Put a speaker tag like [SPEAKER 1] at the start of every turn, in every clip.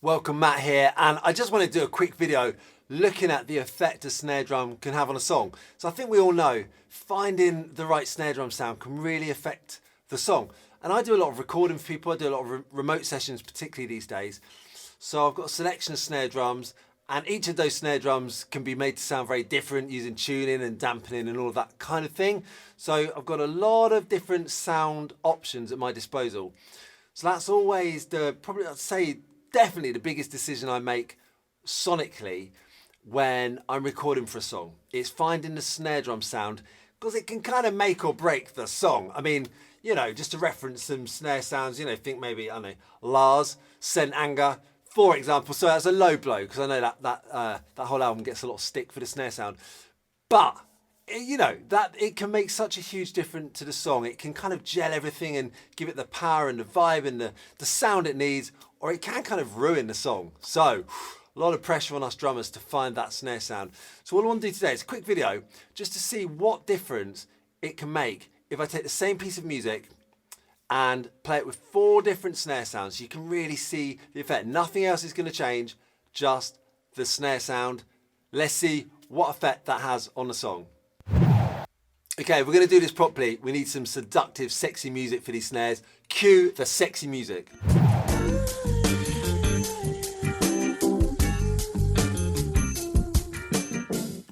[SPEAKER 1] Welcome, Matt here, and I just want to do a quick video looking at the effect a snare drum can have on a song. So I think we all know finding the right snare drum sound can really affect the song. And I do a lot of recording for people, I do a lot of remote sessions, particularly these days. So I've got a selection of snare drums, and each of those snare drums can be made to sound very different using tuning and dampening and all of that kind of thing. So I've got a lot of different sound options at my disposal. So that's always probably I'd say definitely the biggest decision I make sonically when I'm recording for a song. It's finding the snare drum sound, because it can kind of make or break the song. I mean, you know, just to reference some snare sounds, you know, think maybe, I don't know, Lars, Sent Anger, for example. So that's a low blow, because I know that whole album gets a lot of stick for the snare sound. But you know, that it can make such a huge difference to the song. It can kind of gel everything and give it the power and the vibe and the sound it needs, or it can kind of ruin the song. So a lot of pressure on us drummers to find that snare sound. So what I want to do today is a quick video just to see what difference it can make if I take the same piece of music and play it with 4 different snare sounds. You can really see the effect. Nothing else is going to change, just the snare sound. Let's see what effect that has on the song. Okay, if we're going to do this properly, we need some seductive, sexy music for these snares. Cue the sexy music.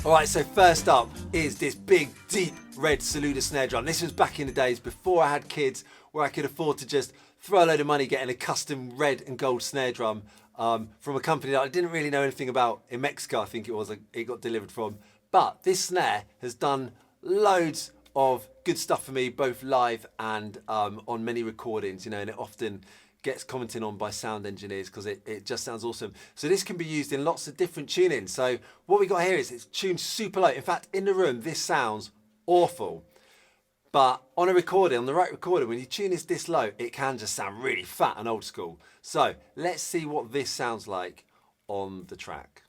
[SPEAKER 1] All right, so first up is this big, deep red Saluda snare drum. This was back in the days before I had kids, where I could afford to just throw a load of money getting a custom red and gold snare drum from a company that I didn't really know anything about in Mexico, I think it was, it got delivered from. But this snare has done loads of good stuff for me, both live and on many recordings, you know, and it often gets commented on by sound engineers because it just sounds awesome. So this can be used in lots of different tunings. So what we got here is it's tuned super low. In fact, in the room, this sounds awful. But on a recording, on the right recording, when you tune this low, it can just sound really fat and old school. So let's see what this sounds like on the track.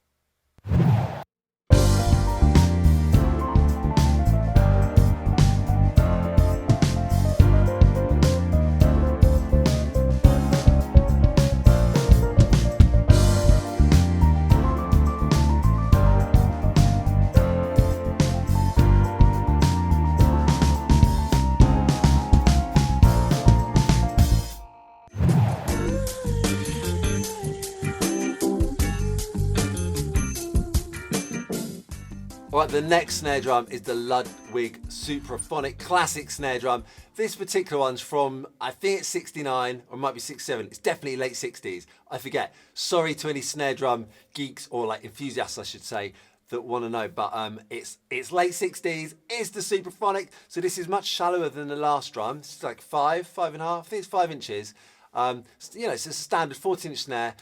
[SPEAKER 1] All right, the next snare drum is the Ludwig Supraphonic classic snare drum. This particular one's from, I think it's 69, or it might be 67. It's definitely late 60s. I forget. Sorry to any snare drum geeks, or like enthusiasts, I should say, that want to know. But it's late 60s. It's the Supraphonic. So this is much shallower than the last drum. It's like 5.5. I think it's 5 inches. You know, it's a standard 14-inch snare,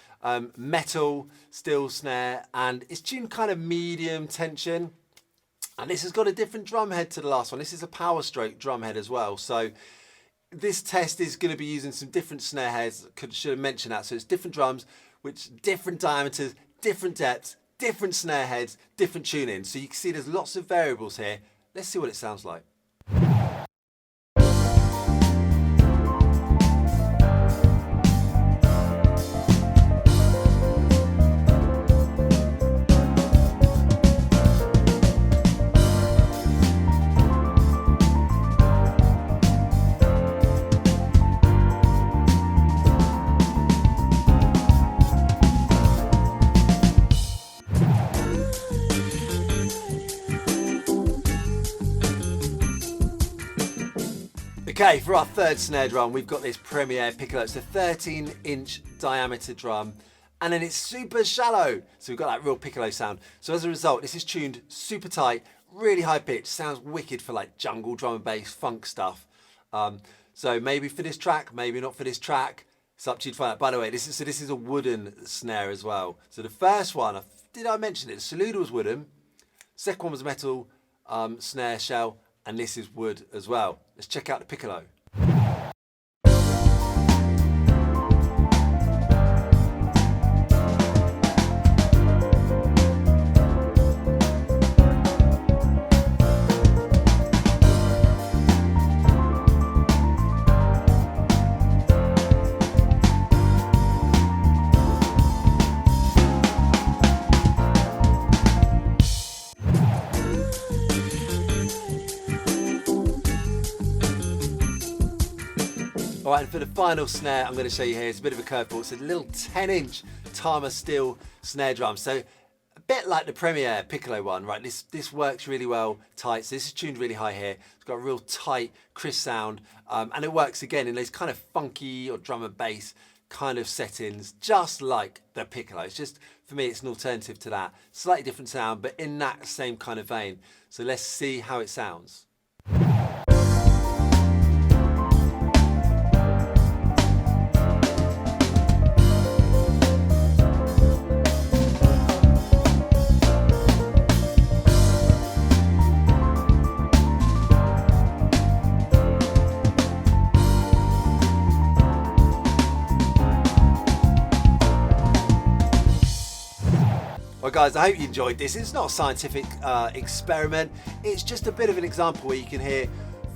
[SPEAKER 1] metal steel snare, and it's tuned kind of medium tension. And this has got a different drum head to the last one. This is a power stroke drum head as well. So this test is going to be using some different snare heads. Should have mentioned that. So it's different drums, which different diameters, different depths, different snare heads, different tuning. So you can see there's lots of variables here. Let's see what it sounds like. Okay, for our third snare drum, we've got this Premier Piccolo. It's a 13-inch diameter drum, and then it's super shallow. So we've got that real piccolo sound. So as a result, this is tuned super tight, really high pitch. Sounds wicked for like jungle drum and bass, funk stuff. So maybe for this track, maybe not for this track. It's up to you to find out. By the way, this is a wooden snare as well. So the first one, did I mention it? The Saluda was wooden. Second one was a metal snare shell. And this is wood as well. Let's check out the piccolo. All right, and for the final snare I'm going to show you here, it's a bit of a curveball. It's a little 10-inch Tama steel snare drum. So a bit like the Premier piccolo one, right? This works really well tight. So this is tuned really high here. It's got a real tight, crisp sound, and it works again in those kind of funky or drum and bass kind of settings, just like the piccolo. It's just, for me, it's an alternative to that. Slightly different sound, but in that same kind of vein. So let's see how it sounds. Well guys, I hope you enjoyed this. It's not a scientific experiment. It's just a bit of an example where you can hear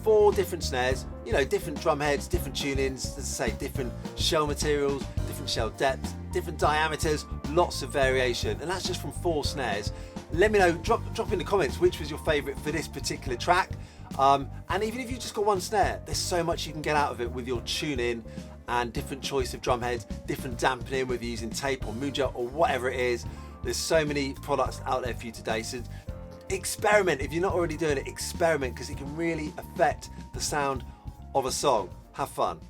[SPEAKER 1] 4 different snares, you know, different drum heads, different tunings, as I say, different shell materials, different shell depths, different diameters, lots of variation. And that's just from 4 snares. Let me know, drop in the comments which was your favorite for this particular track. And even if you've just got 1 snare, there's so much you can get out of it with your tuning and different choice of drum heads, different dampening, whether you're using tape or Muja or whatever it is. There's so many products out there for you today. So experiment. If you're not already doing it, experiment, because it can really affect the sound of a song. Have fun.